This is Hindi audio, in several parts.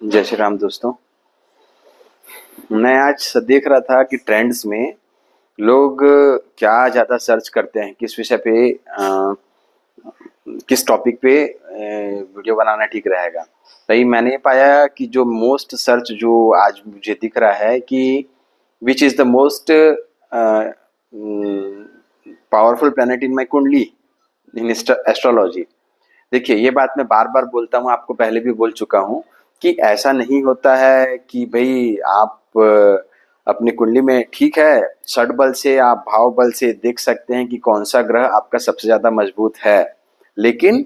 जय श्री राम दोस्तों। मैं आज देख रहा था कि ट्रेंड्स में लोग क्या ज़्यादा सर्च करते हैं, किस विषय पे किस टॉपिक पे वीडियो बनाना ठीक रहेगा। भाई मैंने पाया कि जो मोस्ट सर्च जो आज मुझे दिख रहा है कि which is the most powerful planet in my kundli in astrology. देखिए, ये बात मैं बार बार बोलता हूँ, आपको पहले भी बोल चुका हूँ कि ऐसा नहीं होता है कि भाई आप अपनी कुंडली में ठीक है, षड बल से आप भाव बल से देख सकते हैं कि कौन सा ग्रह आपका सबसे ज्यादा मजबूत है। लेकिन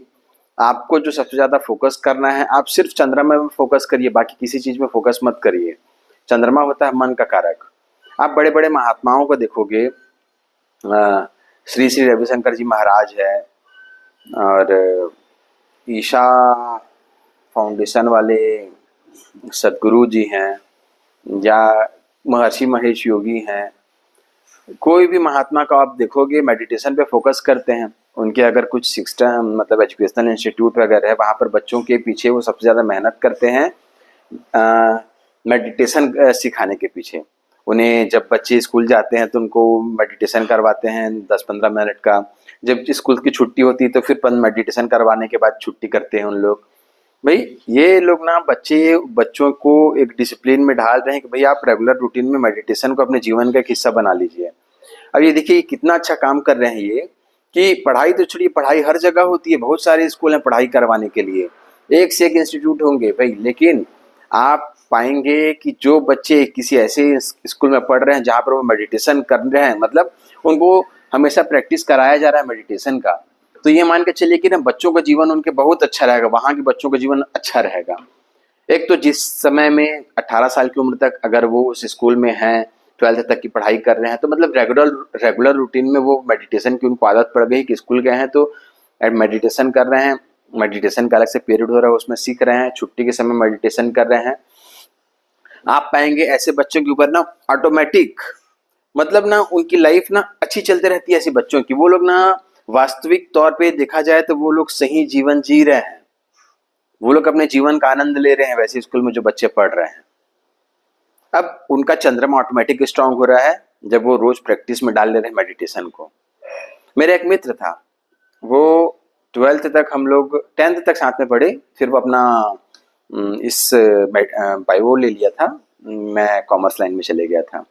आपको जो सबसे ज्यादा फोकस करना है, आप सिर्फ चंद्रमा में फोकस करिए, बाकी किसी चीज में फोकस मत करिए। चंद्रमा होता है मन का कारक। आप बड़े बड़े महात्माओं को देखोगे, श्री श्री रविशंकर जी महाराज है, और ईशा फाउंडेशन वाले सदगुरु जी हैं, या महर्षि महेश योगी हैं। कोई भी महात्मा का आप देखोगे मेडिटेशन पे फोकस करते हैं। उनके अगर कुछ सिस्टम मतलब एजुकेशनल इंस्टीट्यूट वगैरह है, वहाँ पर बच्चों के पीछे वो सबसे ज़्यादा मेहनत करते हैं मेडिटेशन सिखाने के पीछे। उन्हें जब बच्चे स्कूल जाते हैं तो उनको मेडिटेशन करवाते हैं 10-15 मिनट का। जब स्कूल की छुट्टी होती है तो फिर मेडिटेशन करवाने के बाद छुट्टी करते हैं उन लोग। भाई ये लोग ना बच्चों को एक डिसिप्लिन में ढाल रहे हैं कि भाई आप रेगुलर रूटीन में मेडिटेशन को अपने जीवन का एक हिस्सा बना लीजिए। अब ये देखिए कितना अच्छा काम कर रहे हैं ये, कि पढ़ाई तो छोड़िए, पढ़ाई हर जगह होती है, बहुत सारे स्कूल हैं पढ़ाई करवाने के लिए, एक से एक इंस्टीट्यूट होंगे भाई। लेकिन आप पाएंगे कि जो बच्चे किसी ऐसे स्कूल में पढ़ रहे हैं जहाँ पर वो मेडिटेशन कर रहे हैं, मतलब उनको हमेशा प्रैक्टिस कराया जा रहा है मेडिटेशन का, तो ये मान के चलिए कि ना बच्चों का जीवन उनके बहुत अच्छा रहेगा, वहाँ के बच्चों का जीवन अच्छा रहेगा। एक तो जिस समय में 18 साल की उम्र तक अगर वो उस स्कूल में हैं, 12th तक की पढ़ाई कर रहे हैं, तो मतलब रेगुलर रेगुलर रूटीन में वो मेडिटेशन की उनको आदत पड़ गई कि स्कूल गए हैं तो मेडिटेशन कर रहे हैं। मेडिटेशन का अलग से पीरियड हो रहा है, उसमें सीख रहे हैं, छुट्टी के समय मेडिटेशन कर रहे हैं। आप पाएंगे ऐसे बच्चों के ऊपर ना ऑटोमेटिक, मतलब ना उनकी लाइफ ना अच्छी चलते रहती है। ऐसे बच्चों की, वो लोग ना वास्तविक तौर पे देखा जाए तो वो लोग सही जीवन जी रहे हैं, वो लोग अपने जीवन का आनंद ले रहे हैं वैसे स्कूल में जो बच्चे पढ़ रहे हैं। अब उनका चंद्रमा ऑटोमेटिक स्ट्रांग हो रहा है जब वो रोज प्रैक्टिस में डाल ले रहे हैं मेडिटेशन को। मेरा एक मित्र था, वो 12th तक, हम लोग 10th तक साथ में पढ़े, फिर वो अपना इस बायो ले लिया था, मैं कॉमर्स लाइन में चले गया था।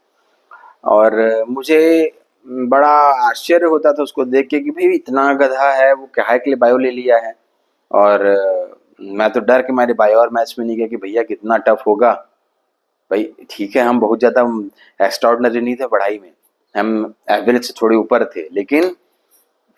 और मुझे बड़ा आश्चर्य होता था उसको देख के कि भाई इतना गधा है, वो क्या है के लिए बायो ले लिया है। और मैं तो डर के मारे बायो और मैथ्स में नहीं गया कि भैया कितना टफ होगा। भाई ठीक है, हम बहुत ज़्यादा एक्स्ट्राऑर्डिनरी नहीं थे पढ़ाई में, हम एवरेज से थोड़े ऊपर थे, लेकिन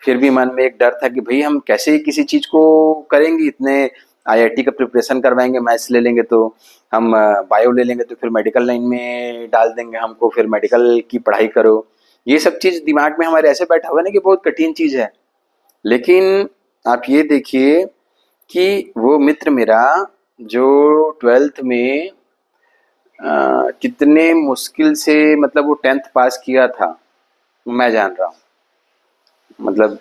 फिर भी मन में एक डर था कि भाई हम कैसे किसी चीज़ को करेंगे। इतने आईआईटी का प्रिपरेशन करवाएंगे, मैथ्स ले लेंगे तो हम, बायो ले लेंगे तो फिर मेडिकल लाइन में डाल देंगे हमको, फिर मेडिकल की पढ़ाई करो। ये सब चीज़ दिमाग में हमारे ऐसे बैठा हुआ है ना कि बहुत कठिन चीज़ है। लेकिन आप ये देखिए कि वो मित्र मेरा जो 12th में कितने मुश्किल से, मतलब वो 10th पास किया था, मैं जान रहा हूँ। मतलब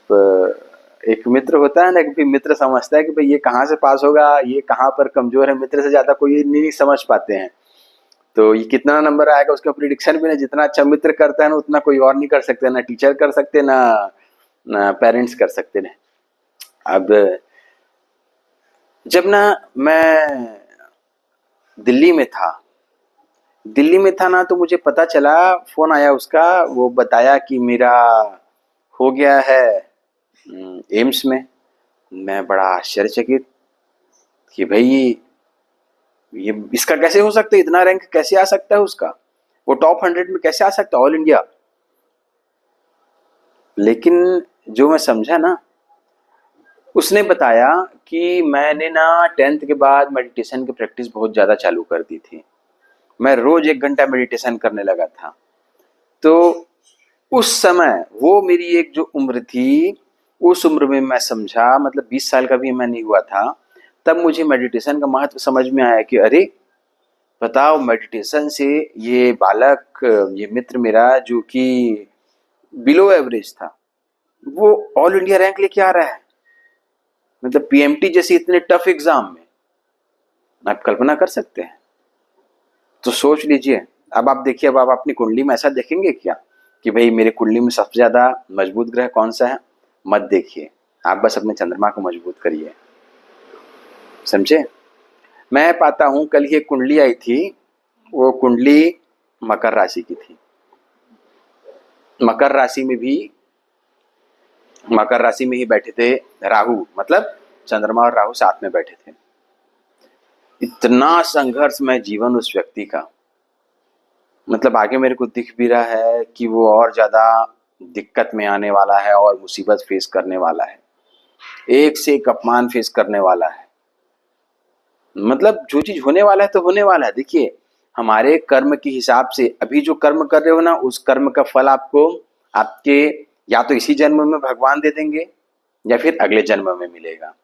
एक मित्र होता है ना कि मित्र समझता है कि भाई ये कहाँ से पास होगा, ये कहाँ पर कमजोर है, मित्र से ज्यादा कोई नहीं समझ पाते हैं। तो ये कितना नंबर आएगा उसका प्रिडिक्शन भी नहीं, जितना अच्छा मित्र करता है ना उतना कोई और नहीं कर सकते, ना टीचर कर सकते, ना ना पेरेंट्स कर सकते ना। अब जब ना मैं दिल्ली में था, ना तो मुझे पता चला, फोन आया उसका, वो बताया कि मेरा हो गया है एम्स में। मैं बड़ा आश्चर्यचकित कि भाई ये इसका कैसे हो सकता है, इतना रैंक कैसे आ सकता है उसका, वो टॉप 100 में कैसे आ सकता है ऑल इंडिया। लेकिन जो मैं समझा ना, उसने बताया कि मैंने ना 10th के बाद मेडिटेशन की प्रैक्टिस बहुत ज़्यादा चालू कर दी थी, मैं रोज 1 घंटा मेडिटेशन करने लगा था। तो उस समय वो मेरी एक जो उम्र थी, उस उम्र में मैं समझा, मतलब 20 साल का भी मैं नहीं हुआ था, तब मुझे मेडिटेशन का महत्व समझ में आया कि अरे बताओ, मेडिटेशन से ये बालक, ये मित्र मेरा जो कि बिलो एवरेज था, वो ऑल इंडिया रैंक लेके आ रहा है, मतलब पीएमटी जैसे इतने टफ एग्जाम में। आप कल्पना कर सकते हैं? तो सोच लीजिए। अब आप देखिए, अब आप अपनी कुंडली में ऐसा देखेंगे क्या कि भाई मेरी कुंडली में सबसे ज्यादा मजबूत ग्रह कौन सा है? मत देखिए, आप बस अपने चंद्रमा को मजबूत करिए, समझे? मैं पाता हूं कल ही एक कुंडली आई थी, वो कुंडली मकर राशि की थी। मकर राशि में भी मकर राशि में ही बैठे थे राहु, मतलब चंद्रमा और राहु साथ में बैठे थे। इतना संघर्षमय जीवन उस व्यक्ति का, मतलब आगे मेरे को दिख भी रहा है कि वो और ज्यादा दिक्कत में आने वाला है और मुसीबत फेस करने वाला है, एक से एक अपमान फेस करने वाला है। मतलब जो चीज होने वाला है तो होने वाला है। देखिए, हमारे कर्म के हिसाब से अभी जो कर्म कर रहे हो ना, उस कर्म का फल आपको आपके या तो इसी जन्म में भगवान दे देंगे या फिर अगले जन्म में मिलेगा।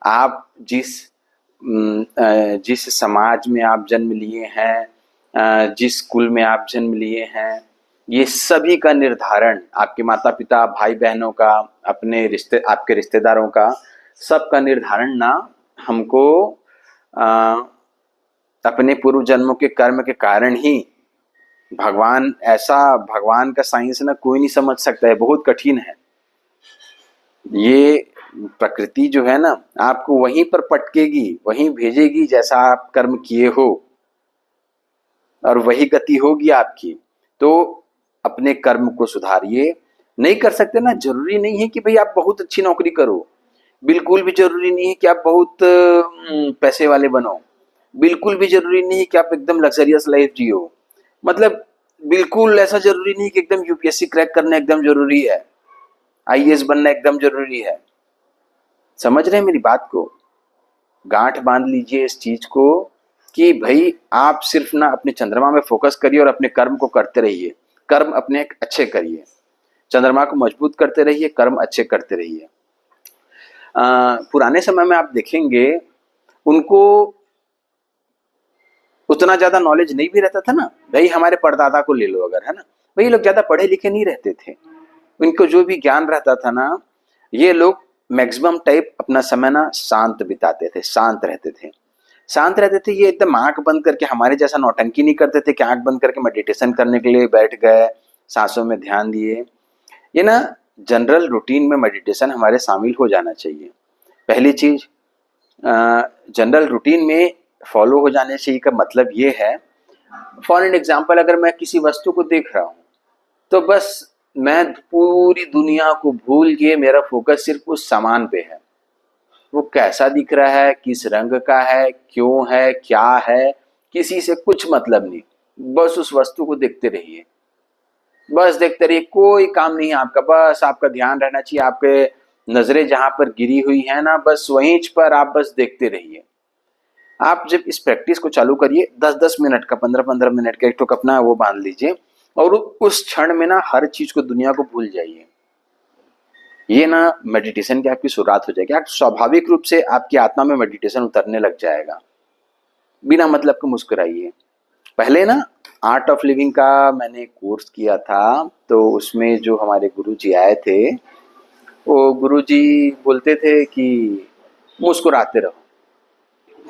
आप जिस समाज में आप जन्म लिए हैं, जिस कुल में आप जन्म लिए हैं, ये सभी का निर्धारण आपके माता पिता, भाई बहनों का, अपने रिश्ते, आपके रिश्तेदारों का, सबका निर्धारण ना हमको अपने पूर्व जन्मों के कर्म के कारण ही भगवान, ऐसा भगवान का साइंस ना कोई नहीं समझ सकता है, बहुत कठिन है। ये प्रकृति जो है ना, आपको वहीं पर पटकेगी, वहीं भेजेगी जैसा आप कर्म किए हो, और वही गति होगी आपकी। तो अपने कर्म को सुधारिए। नहीं कर सकते ना, जरूरी नहीं है कि भाई आप बहुत अच्छी नौकरी करो, बिल्कुल भी जरूरी नहीं है कि आप बहुत पैसे वाले बनो, बिल्कुल भी जरूरी नहीं है कि आप एकदम लग्जरियस लाइफ जियो, मतलब बिल्कुल ऐसा जरूरी नहीं कि एकदम यूपीएससी क्रैक करना एकदम जरूरी है, आईएएस बनना एकदम जरूरी है। समझ रहे हैं मेरी बात को? गांठ बांध लीजिए इस चीज को कि भाई आप सिर्फ ना अपने चंद्रमा में फोकस करिए और अपने कर्म को करते रहिए, कर्म अपने अच्छे करिए, चंद्रमा को मजबूत करते रहिए, कर्म अच्छे करते रहिए। पुराने समय में आप देखेंगे उनको उतना ज्यादा नॉलेज नहीं भी रहता था ना। भाई हमारे परदादा को ले लो अगर, है ना, भाई लोग ज्यादा पढ़े लिखे नहीं रहते थे, उनको जो भी ज्ञान रहता था ना, ये लोग मैक्सिमम टाइप अपना समय ना शांत बिताते थे, शांत रहते थे, शांत रहते थे। ये एकदम आंख बंद करके हमारे जैसा नौटंकी नहीं करते थे कि आंख बंद करके मेडिटेशन करने के लिए बैठ गए, सांसों में ध्यान दिए। ये ना जनरल रूटीन में मेडिटेशन हमारे शामिल हो जाना चाहिए। पहली चीज, जनरल रूटीन में फॉलो हो जाने चाहिए का मतलब ये है, फॉर एन एग्जाम्पल, अगर मैं किसी वस्तु को देख रहा हूँ तो बस मैं पूरी दुनिया को भूल के मेरा फोकस सिर्फ उस सामान पे है, वो कैसा दिख रहा है, किस रंग का है, क्यों है, क्या है, किसी से कुछ मतलब नहीं, बस उस वस्तु को देखते रहिए, बस देखते रहिए, कोई काम नहीं है आपका, बस आपका ध्यान रहना चाहिए, आपके नजरें जहां पर गिरी हुई है ना, बस वहीं पर आप बस देखते रहिए। आप जब इस प्रैक्टिस को चालू करिए, 10-10 मिनट का, 15-15 मिनट का एक ठोक अपना वो बांध लीजिए, और उस क्षण में ना हर चीज को, दुनिया को भूल जाइए। ये ना मेडिटेशन की आपकी शुरुआत हो जाएगी। आप स्वाभाविक रूप से आपकी आत्मा में मेडिटेशन उतरने लग जाएगा। बिना मतलब के मुस्कुराइए। पहले ना आर्ट ऑफ लिविंग का मैंने कोर्स किया था, तो उसमें जो हमारे गुरुजी आए थे, वो गुरुजी बोलते थे कि मुस्कुराते रहो।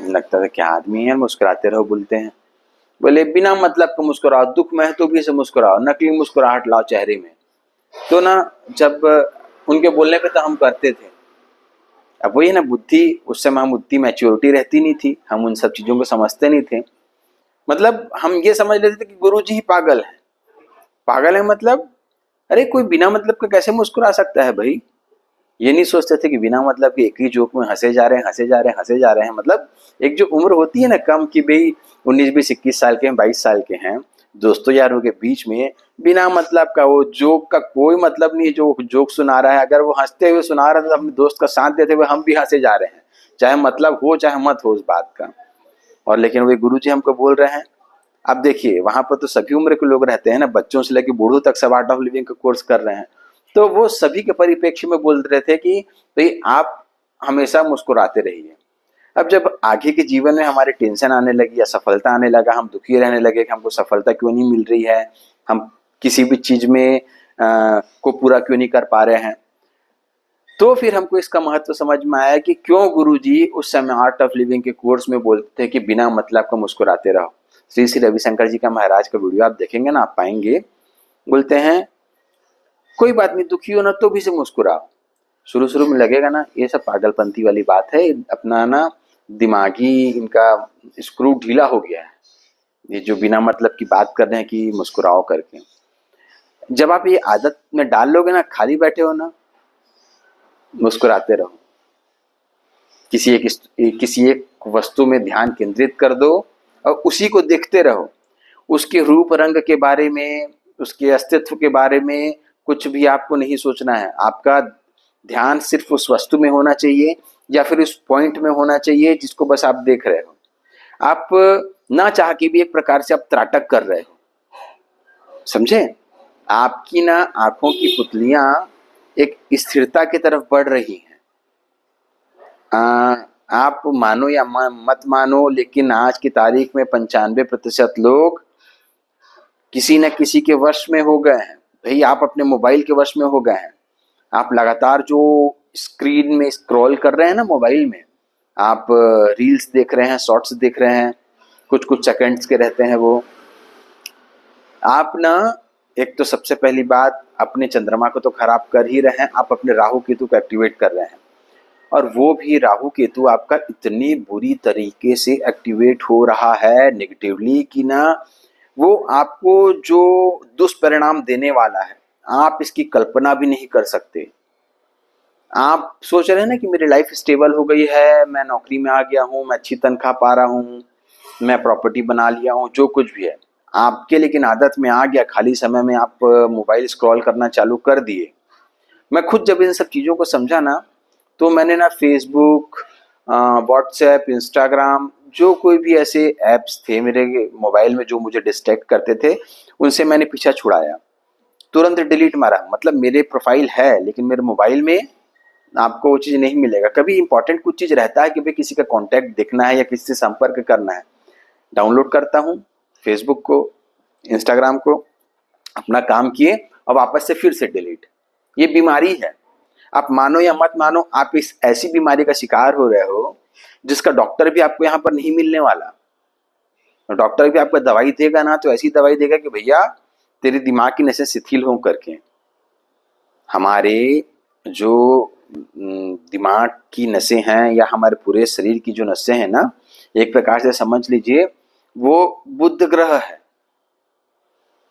लगता था क्या आदमी है, मुस्कुराते रहो बोलते हैं। बोले बिना मतलब का मुस्कुराओ, दुख में है तो भी से मुस्कुराओ, नकली मुस्कुराहट लाओ चेहरे में। तो ना जब उनके बोलने पे तो हम करते थे। अब वही ना बुद्धि, उस समय हम उतनी मैच्योरिटी रहती नहीं थी, हम उन सब चीजों को समझते नहीं थे। मतलब हम ये समझ लेते थे कि गुरुजी ही पागल है। पागल है मतलब, अरे कोई बिना मतलब का कैसे मुस्कुरा सकता है भाई? ये नहीं सोचते थे कि बिना मतलब के एक ही जोक में हंसे जा रहे हैं, हंसे जा रहे हैं, हंसे जा रहे हैं। मतलब एक जो उम्र होती है ना कम की, भाई 19-20-21 साल के हैं, 22 साल के हैं, दोस्तों यारों के बीच में बिना मतलब का वो जोक का कोई मतलब नहीं है। जो जोक सुना रहा है, अगर वो हंसते हुए सुना रहा है तो अपने दोस्त का साथ देते हुए हम भी हंसे जा रहे हैं, चाहे मतलब हो चाहे मत हो उस बात का। और लेकिन वे गुरुजी हमको बोल रहे हैं। अब देखिए वहां पर तो सभी उम्र के लोग रहते हैं ना, बच्चों से लेकर बूढ़ों तक सब आर्ट ऑफ लिविंग का कोर्स कर रहे हैं। तो वो सभी के परिप्रेक्ष्य में बोल रहे थे कि भाई आप हमेशा मुस्कुराते रहिए। अब जब आगे के जीवन में हमारे टेंशन आने लगी या सफलता आने लगा, हम दुखी रहने लगे कि हमको सफलता क्यों नहीं मिल रही है, हम किसी भी चीज में को पूरा क्यों नहीं कर पा रहे हैं, तो फिर हमको इसका महत्व समझ में आया कि क्यों गुरुजी उस समय आर्ट ऑफ लिविंग के कोर्स में बोलते थे कि बिना मतलब का मुस्कुराते रहो। श्री श्री रविशंकर जी का महाराज का वीडियो आप देखेंगे ना, आप पाएंगे, बोलते हैं कोई बात नहीं, दुखी हो ना तो भी से मुस्कुराओ। शुरू शुरू में लगेगा ना ये सब पागलपंती वाली बात है, अपना ना दिमागी इनका स्क्रू ढीला हो गया है, ये जो बिना मतलब की बात कर रहे हैं कि मुस्कुराओ करके। जब आप ये आदत में डाल लोगे ना, खाली बैठे हो ना, मुस्कुराते रहो, किसी एक वस्तु में ध्यान केंद्रित कर दो और उसी को देखते रहो। उसके रूप रंग के बारे में, उसके अस्तित्व के बारे में कुछ भी आपको नहीं सोचना है। आपका ध्यान सिर्फ उस वस्तु में होना चाहिए या फिर उस पॉइंट में होना चाहिए जिसको बस आप देख रहे हो। आप ना चाह के भी एक प्रकार से आप त्राटक कर रहे हो, समझे? आपकी ना आंखों की पुतलियां एक स्थिरता की तरफ बढ़ रही हैं। आप मानो या मत मानो, लेकिन आज की तारीख में 95% लोग किसी न किसी के वश में हो गए हैं। भाई आप अपने मोबाइल के वश में हो गए हैं। आप लगातार जो स्क्रीन में स्क्रॉल कर रहे हैं ना मोबाइल में, आप रील्स देख रहे हैं, शॉर्ट्स देख रहे हैं, कुछ कुछ सेकंड्स के रहते हैं वो। आप ना एक तो सबसे पहली बात अपने चंद्रमा को तो खराब कर ही रहे हैं, आप अपने राहु केतु को एक्टिवेट कर रहे हैं। और वो भी राहु केतु आपका इतनी बुरी तरीके से एक्टिवेट हो रहा है नेगेटिवली कि ना वो आपको जो दुष्परिणाम देने वाला है आप इसकी कल्पना भी नहीं कर सकते। आप सोच रहे हैं ना कि मेरी लाइफ स्टेबल हो गई है, मैं नौकरी में आ गया हूँ, मैं अच्छी तनख्वाह पा रहा हूँ, मैं प्रॉपर्टी बना लिया हूँ, जो कुछ भी है आपके लेकिन आदत में आ गया, खाली समय में आप मोबाइल स्क्रॉल करना चालू कर दिए। मैं खुद जब इन सब चीज़ों को समझा ना, तो मैंने ना फेसबुक, व्हाट्सएप, इंस्टाग्राम, जो कोई भी ऐसे ऐप्स थे मेरे मोबाइल में जो मुझे डिस्ट्रैक्ट करते थे, उनसे मैंने पीछा छुड़ाया, तुरंत डिलीट मारा। मतलब मेरे प्रोफाइल है लेकिन मेरे मोबाइल में आपको वो चीज़ नहीं मिलेगा। कभी इंपॉर्टेंट कुछ चीज़ रहता है कि भाई किसी का कॉन्टैक्ट देखना है या किसी से संपर्क करना है, डाउनलोड करता हूँ फेसबुक को, इंस्टाग्राम को, अपना काम किए और वापस से फिर से डिलीट। ये बीमारी है। आप मानो या मत मानो, आप इस ऐसी बीमारी का शिकार हो रहे हो जिसका डॉक्टर भी आपको यहाँ पर नहीं मिलने वाला। डॉक्टर भी आपको दवाई देगा ना तो ऐसी दवाई देगा कि भैया तेरे दिमाग की नसें शिथिल हों करके। हमारे जो दिमाग की नसें हैं या हमारे पूरे शरीर की जो नसें हैं ना, एक प्रकार से समझ लीजिए वो बुध ग्रह है।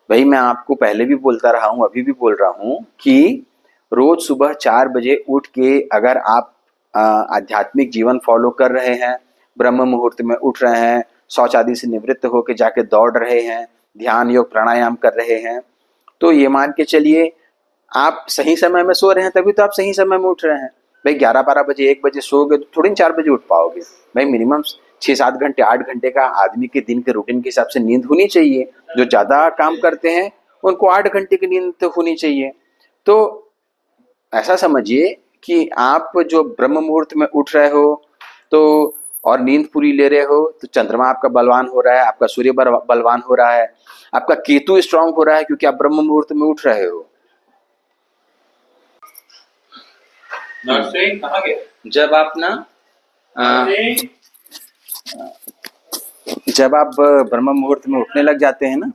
भाई मैं आपको पहले भी बोलता रहा हूँ, अभी भी बोल रहा हूँ कि रोज सुबह 4 बजे उठ के अगर आप आध्यात्मिक जीवन फॉलो कर रहे हैं, ब्रह्म मुहूर्त में उठ रहे हैं, शौच आदि से निवृत्त होकर जाके दौड़ रहे हैं, ध्यान योग प्राणायाम कर रहे हैं, तो ये मान के चलिए आप सही समय में सो रहे हैं, तभी तो आप सही समय में उठ रहे हैं। भाई 11-12 बजे 1 बजे सोओगे तो थोड़ी 4 बजे उठ पाओगे। भाई मिनिमम 6-7 घंटे 8 घंटे का आदमी के दिन के रूटीन के हिसाब से नींद होनी चाहिए। जो ज़्यादा काम करते हैं उनको 8 घंटे की नींद तो होनी चाहिए। तो ऐसा समझिए कि आप जो ब्रह्म मुहूर्त में उठ रहे हो तो और नींद पूरी ले रहे हो तो चंद्रमा आपका बलवान हो रहा है, आपका सूर्य बलवान हो रहा है, आपका केतु स्ट्रांग हो रहा है क्योंकि आप ब्रह्म मुहूर्त में उठ रहे हो। कहाँ गए? जब आप ना जब आप ब्रह्म मुहूर्त में उठने लग जाते हैं ना,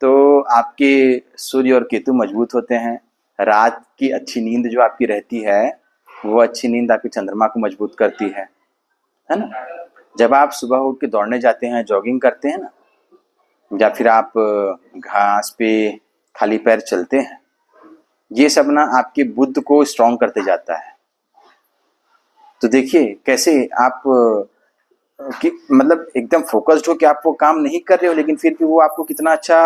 तो आपके सूर्य और केतु मजबूत होते हैं। रात की अच्छी नींद जो आपकी रहती है वो अच्छी नींद आपके चंद्रमा को मजबूत करती है ना। जब आप सुबह उठ के दौड़ने जाते हैं, जॉगिंग करते हैं ना, या फिर आप घास पे खाली पैर चलते हैं, ये सब ना आपके बुद्ध को स्ट्रॉन्ग करते जाता है। तो देखिए कैसे आप कि मतलब एकदम फोकस्ड हो कि आप वो काम नहीं कर रहे हो, लेकिन फिर भी वो आपको कितना अच्छा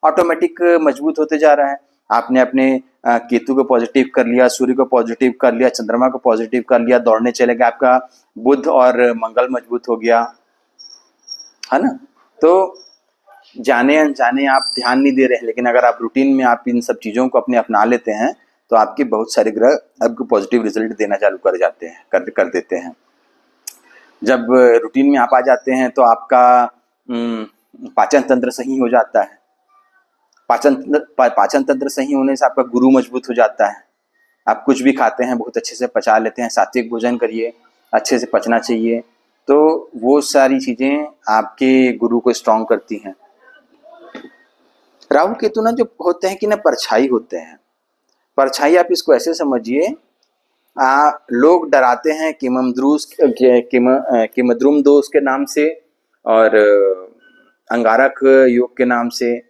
ऑटोमेटिक मजबूत होते जा रहा है। आपने अपने केतु को पॉजिटिव कर लिया, सूर्य को पॉजिटिव कर लिया, चंद्रमा को पॉजिटिव कर लिया, दौड़ने चले गए, आपका बुध और मंगल मजबूत हो गया, है ना। तो जाने अनजाने आप ध्यान नहीं दे रहे हैं, लेकिन अगर आप रूटीन में आप इन सब चीज़ों को अपने अपना लेते हैं तो आपके बहुत सारे ग्रह आपको पॉजिटिव रिजल्ट देना चालू कर जाते हैं, कर देते हैं। जब रूटीन में आप आ जाते हैं तो आपका पाचन तंत्र सही हो जाता है। पाचन तंत्र सही होने से आपका गुरु मजबूत हो जाता है। आप कुछ भी खाते हैं बहुत अच्छे से पचा लेते हैं, सात्विक भोजन करिए, अच्छे से पचना चाहिए, तो वो सारी चीजें आपके गुरु को स्ट्रांग करती हैं। राहु केतु ना जो होते हैं कि ना परछाई होते हैं। परछाई आप इसको ऐसे समझिए, लोग डराते हैं किमद्रुम दोष के नाम से और अंगारक योग के नाम से।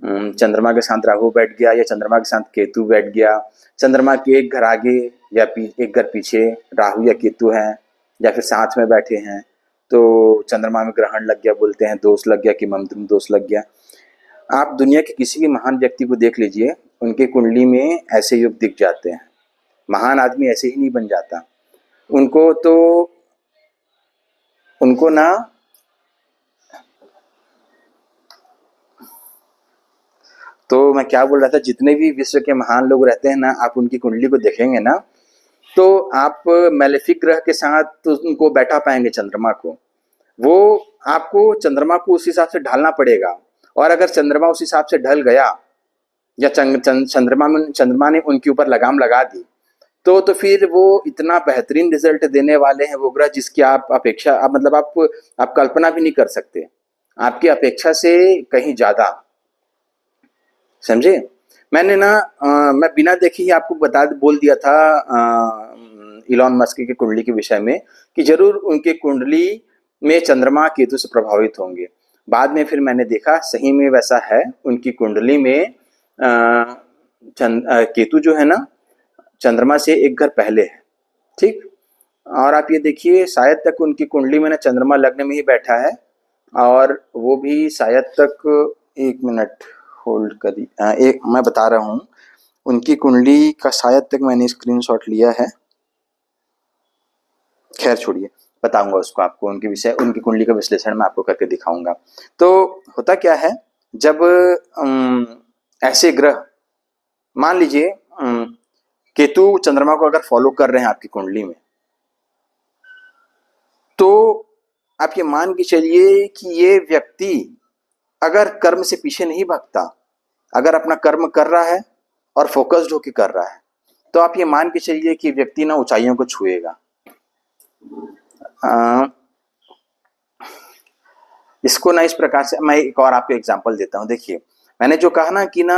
चंद्रमा के साथ राहु बैठ गया या चंद्रमा के साथ केतु बैठ गया, चंद्रमा के एक घर आगे या एक घर पीछे राहु या केतु है, या फिर साथ में बैठे हैं तो चंद्रमा में ग्रहण लग गया, बोलते हैं दोष लग गया, किमद्रुम दोष लग गया। आप दुनिया के किसी भी महान व्यक्ति को देख लीजिए, उनके कुंडली में ऐसे योग दिख जाते हैं। महान आदमी ऐसे ही नहीं बन जाता। उनको ना तो मैं क्या बोल रहा था, जितने भी विश्व के महान लोग रहते हैं ना, आप उनकी कुंडली को देखेंगे ना, तो आप मैलेफिक ग्रह के साथ उनको बैठा पाएंगे चंद्रमा को। वो आपको चंद्रमा को उस हिसाब से ढालना पड़ेगा, और अगर चंद्रमा उस हिसाब से ढल गया या चंद्रमा ने उनके ऊपर लगाम लगा दी, तो फिर वो इतना बेहतरीन रिजल्ट देने वाले हैं वो ग्रह, जिसकी आप कल्पना भी नहीं कर सकते, आपकी अपेक्षा से कहीं ज्यादा। समझे? मैंने ना मैं बिना देखे ही आपको बोल दिया था इलॉन मस्क की कुंडली के विषय में कि जरूर उनके कुंडली में चंद्रमा केतु से प्रभावित होंगे। बाद में फिर मैंने देखा सही में वैसा है, उनकी कुंडली में केतु जो है ना चंद्रमा से एक घर पहले है। ठीक, और आप ये देखिए शायद तक उनकी कुंडली में ना चंद्रमा लग्न में ही बैठा है, और वो भी शायद तक, एक मिनट होल्ड करिए, एक मैं बता रहा हूँ उनकी कुंडली का, शायद तक मैंने स्क्रीनशॉट लिया है, खैर छोड़िए, बताऊंगा उसको आपको, उनके विषय उनकी कुंडली का विश्लेषण मैं आपको करके दिखाऊंगा। तो होता क्या है, जब ऐसे ग्रह, मान लीजिए केतु चंद्रमा को अगर फॉलो कर रहे हैं आपकी कुंडली में, तो आप ये मान के चलिए कि ये व्यक्ति अगर कर्म से पीछे नहीं भागता, अगर अपना कर्म कर रहा है और फोकस्ड होकर कर रहा है, तो आप ये मान के चलिए कि व्यक्ति ना ऊंचाइयों को छुएगा। इसको ना इस प्रकार से मैं एक और आपको एग्जांपल देता हूँ। देखिए, मैंने जो कहा ना कि ना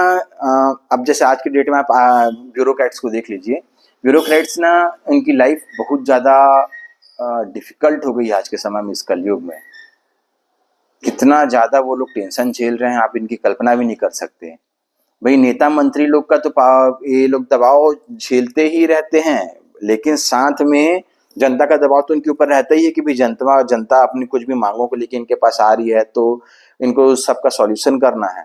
अब जैसे आज की डेट में आप ब्यूरोक्रेट्स को देख लीजिए, ब्यूरोक्रेट्स ना उनकी लाइफ बहुत ज़्यादा डिफिकल्ट हो गई आज के समय में, इस कलयुग में कितना ज़्यादा वो लोग टेंशन झेल रहे हैं, आप इनकी कल्पना भी नहीं कर सकते। भाई नेता मंत्री लोग का तो ये लोग दबाव झेलते ही रहते हैं, लेकिन साथ में जनता का दबाव तो इनके ऊपर रहता ही है कि भाई जनता अपनी कुछ भी मांगों को लेके इनके पास आ रही है, तो इनको सबका सॉल्यूशन करना है।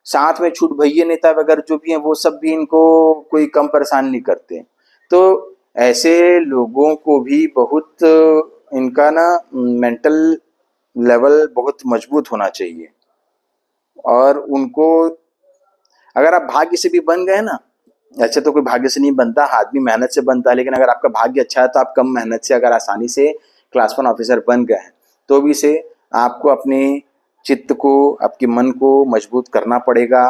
साथ में छूट भैया नेता वगैरह जो भी हैं वो सब भी इनको कोई कम परेशान नहीं करते। तो ऐसे लोगों को भी बहुत इनका ना मेंटल लेवल बहुत मजबूत होना चाहिए, और उनको अगर आप भाग्य से भी बन गए ना, अच्छा तो कोई भाग्य से नहीं बनता, आदमी मेहनत से बनता है, लेकिन अगर आपका भाग्य अच्छा है तो आप कम मेहनत से अगर आसानी से क्लास 1 ऑफिसर बन गए हैं, तो भी से आपको अपने चित्त को, आपके मन को मजबूत करना पड़ेगा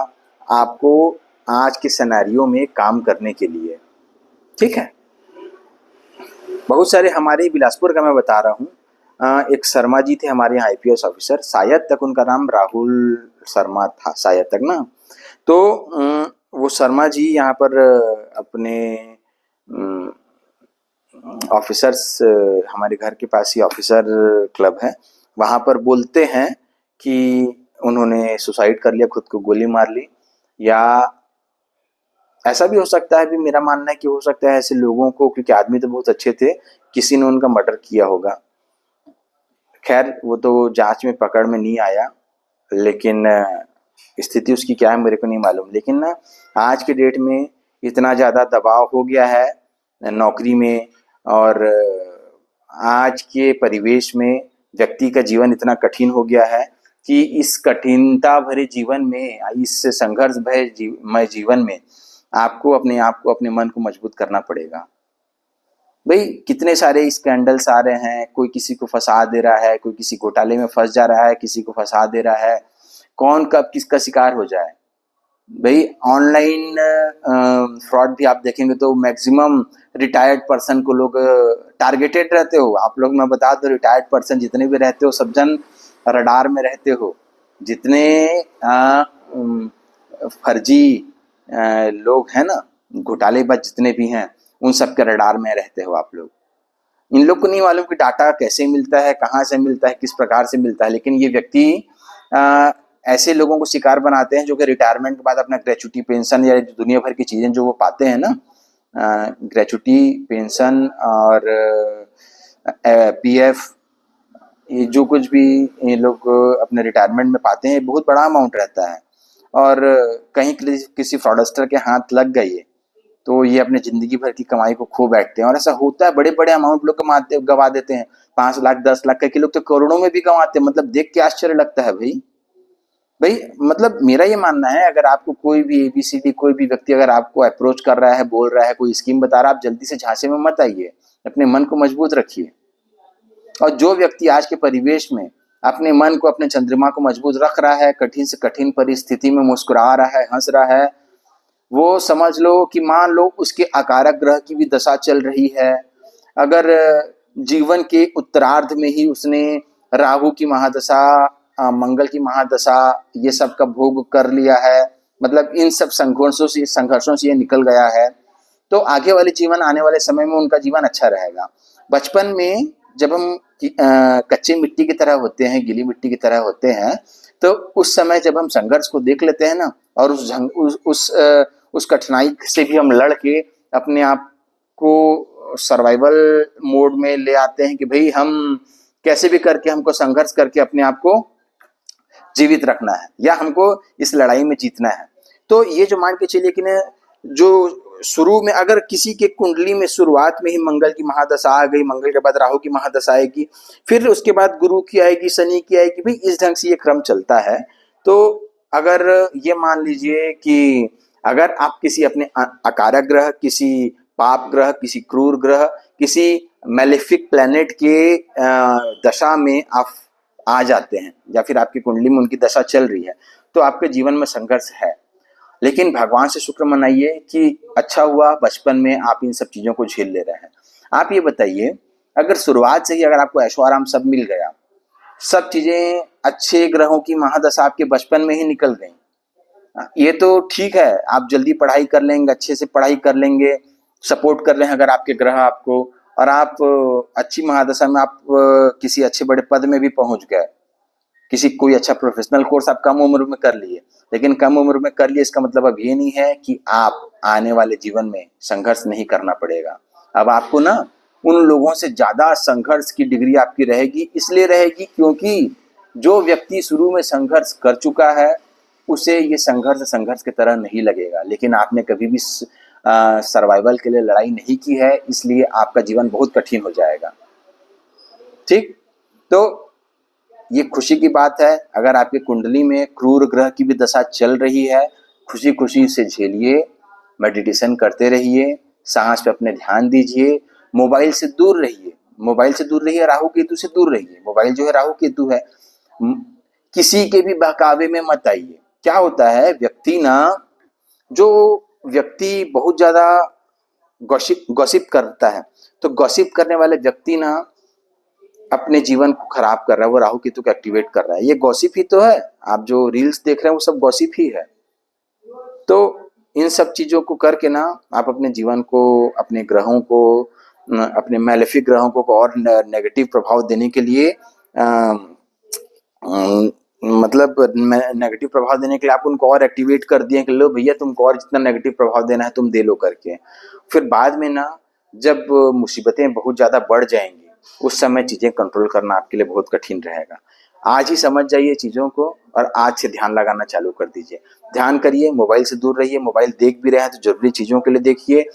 आपको आज के सिनेरियो में काम करने के लिए। ठीक है, बहुत सारे हमारे बिलासपुर का मैं बता रहा हूँ, एक शर्मा जी थे हमारे यहाँ IPS ऑफिसर, शायद तक उनका नाम राहुल शर्मा था, शायद तक ना। तो वो शर्मा जी यहाँ पर अपने ऑफिसर्स, हमारे घर के पास ही ऑफिसर क्लब है, वहाँ पर बोलते हैं कि उन्होंने सुसाइड कर लिया, खुद को गोली मार ली, या ऐसा भी हो सकता है, भी मेरा मानना है कि हो सकता है ऐसे लोगों को, क्योंकि आदमी तो बहुत अच्छे थे, किसी ने उनका मर्डर किया होगा। खैर वो तो जांच में पकड़ में नहीं आया, लेकिन स्थिति उसकी क्या है मेरे को नहीं मालूम। लेकिन ना आज के डेट में इतना ज़्यादा दबाव हो गया है नौकरी में, और आज के परिवेश में व्यक्ति का जीवन इतना कठिन हो गया है कि इस कठिनता भरे जीवन में, इस संघर्ष भरे जीवन में आपको अपने आप को, अपने मन को मजबूत करना पड़ेगा। भाई कितने सारे स्कैंडल्स आ रहे हैं, कोई किसी को फंसा दे रहा है, कोई किसी घोटाले में फंस जा रहा है, किसी को फंसा दे रहा है, कौन कब किसका शिकार हो जाए। भाई ऑनलाइन फ्रॉड भी आप देखेंगे तो मैक्सिमम रिटायर्ड पर्सन को लोग टारगेटेड रहते हो आप लोग। मैं बता दूं, रिटायर्ड पर्सन जितने भी रहते हो सब जन रडार में रहते हो। जितने उम, फर्जी लोग हैं ना, घोटालेबाज जितने भी हैं, उन सब के रडार में रहते हो आप लोग। इन लोग को नहीं मालूम कि डाटा कैसे मिलता है, कहाँ से मिलता है, किस प्रकार से मिलता है, लेकिन ये व्यक्ति अ, ऐसे लोगों को शिकार बनाते हैं जो कि रिटायरमेंट के बाद अपना ग्रेचुटी पेंशन या दुनिया भर की चीजें जो वो पाते हैं ना, ग्रेचुटी पेंशन और पीएफ, ये जो कुछ भी ये लोग अपने रिटायरमेंट में पाते हैं बहुत बड़ा अमाउंट रहता है। और कहीं किसी फ्रॉडस्टर के हाथ लग गई है तो ये अपने जिंदगी भर की कमाई को खो बैठते हैं। और ऐसा होता है, बड़े बड़े अमाउंट लोग कमाते गवा देते हैं, 5 लाख 10 लाख के लोग तो करोड़ों में भी कमाते हैं। मतलब देख के आश्चर्य लगता है भाई। भाई मतलब मेरा ये मानना है, अगर आपको कोई भी एबीसीडी कोई भी व्यक्ति अगर आपको अप्रोच कर रहा है, बोल रहा है, कोई स्कीम बता रहा है, आप जल्दी से झांसे में मत आइए, अपने मन को मजबूत रखिए। और जो व्यक्ति आज के परिवेश में अपने मन को अपने चंद्रमा को मजबूत रख रहा है, कठिन से कठिन परिस्थिति में मुस्कुरा रहा है, हंस रहा है, वो समझ लो कि मान लो उसके आकारक ग्रह की भी दशा चल रही है। अगर जीवन के उत्तरार्ध में ही उसने राहु की महादशा, मंगल की महादशा, ये सब का भोग कर लिया है, मतलब इन सब संघर्षों से ये निकल गया है, तो आगे वाले जीवन, आने वाले समय में उनका जीवन अच्छा रहेगा। बचपन में जब हम कच्ची मिट्टी की तरह होते हैं, गीली मिट्टी की तरह होते हैं, तो उस समय जब हम संघर्ष को देख लेते हैं ना, और उस कठिनाई से भी हम लड़ के अपने आप को सर्वाइवल मोड में ले आते हैं कि भाई हम कैसे भी करके हमको संघर्ष करके अपने आप को जीवित रखना है या हमको इस लड़ाई में जीतना है। तो ये जो मान के चलिए कि ना, जो शुरू में अगर किसी के कुंडली में शुरुआत में ही मंगल की महादशा आ गई, मंगल के बाद राहु की महादशा आएगी, फिर उसके बाद गुरु की आएगी, शनि की आएगी, भाई इस ढंग से ये क्रम चलता है। तो अगर ये मान लीजिए कि अगर आप किसी अपने अकारक ग्रह, किसी पाप ग्रह, किसी क्रूर ग्रह, किसी मेलेफिक प्लेनेट के दशा में आप आ जाते हैं, या फिर आपकी कुंडली में उनकी दशा चल रही है, तो आपके जीवन में संघर्ष है। लेकिन भगवान से शुक्र मनाइए कि अच्छा हुआ बचपन में आप इन सब चीजों को झेल ले रहे हैं। आप ये बताइए, अगर शुरुआत से ही अगर आपको ऐशो आराम सब मिल गया, सब चीजें अच्छे ग्रहों की महादशा आपके बचपन में ही निकल गई, ये तो ठीक है, आप जल्दी पढ़ाई कर लेंगे, अच्छे से पढ़ाई कर लेंगे, सपोर्ट कर रहे हैं अगर आपके ग्रह आपको, और आप अच्छी महादशा में आप किसी अच्छे बड़े पद में भी पहुंच गए, किसी कोई अच्छा प्रोफेशनल कोर्स आप कम उम्र में कर लिए। लेकिन कम उम्र में कर लिए इसका मतलब अब ये नहीं है कि आप आने वाले जीवन में संघर्ष नहीं करना पड़ेगा। अब आपको ना उन लोगों से ज्यादा संघर्ष की डिग्री आपकी रहेगी, इसलिए रहेगी क्योंकि जो व्यक्ति शुरू में संघर्ष कर चुका है उसे ये संघर्ष संघर्ष की तरह नहीं लगेगा। लेकिन आपने कभी भी सर्वाइवल के लिए लड़ाई नहीं की है, इसलिए आपका जीवन बहुत कठिन हो जाएगा। ठीक, तो ये खुशी की बात है, अगर आपकी कुंडली में क्रूर ग्रह की भी दशा चल रही है, खुशी खुशी से झेलिए, मेडिटेशन करते रहिए, सांस पे अपने ध्यान दीजिए, मोबाइल से दूर रहिए, मोबाइल से दूर रहिए, राहु केतु से दूर रहिए। मोबाइल जो है राहु केतु है, किसी के भी बहकावे में मत आइए। क्या होता है, व्यक्ति ना, जो व्यक्ति बहुत ज्यादा गॉसिप करता है, तो गॉसिप करने वाले व्यक्ति ना अपने जीवन को खराब कर रहा है, वो राहु केतु को एक्टिवेट कर रहा है। ये गॉसिप ही तो है, आप जो रील्स देख रहे हैं वो सब गॉसिप ही है। तो इन सब चीजों को करके ना आप अपने जीवन को, अपने ग्रहों को, अपने मैलेफिक ग्रहों को और नेगेटिव प्रभाव देने के लिए मतलब नेगेटिव प्रभाव देने के लिए आप उनको और एक्टिवेट कर दिए कि लो भैया तुमको और जितना नेगेटिव प्रभाव देना है तुम दे लो करके। फिर बाद में ना जब मुसीबतें बहुत ज्यादा बढ़ जाएंगी, उस समय चीजें कंट्रोल करना आपके लिए बहुत कठिन रहेगा। आज ही समझ जाइए चीजों को और आज से ध्यान लगाना चालू कर दीजिए। ध्यान करिए, मोबाइल से दूर रहिए। मोबाइल देख भी रहे हैं तो जरूरी चीजों के लिए देखिए।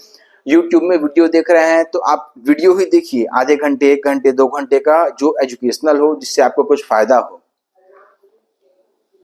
यूट्यूब में वीडियो देख रहे हैं तो आप वीडियो ही देखिए, आधे घंटे, 1 घंटे, 2 घंटे का, जो एजुकेशनल हो, जिससे आपको कुछ फायदा हो।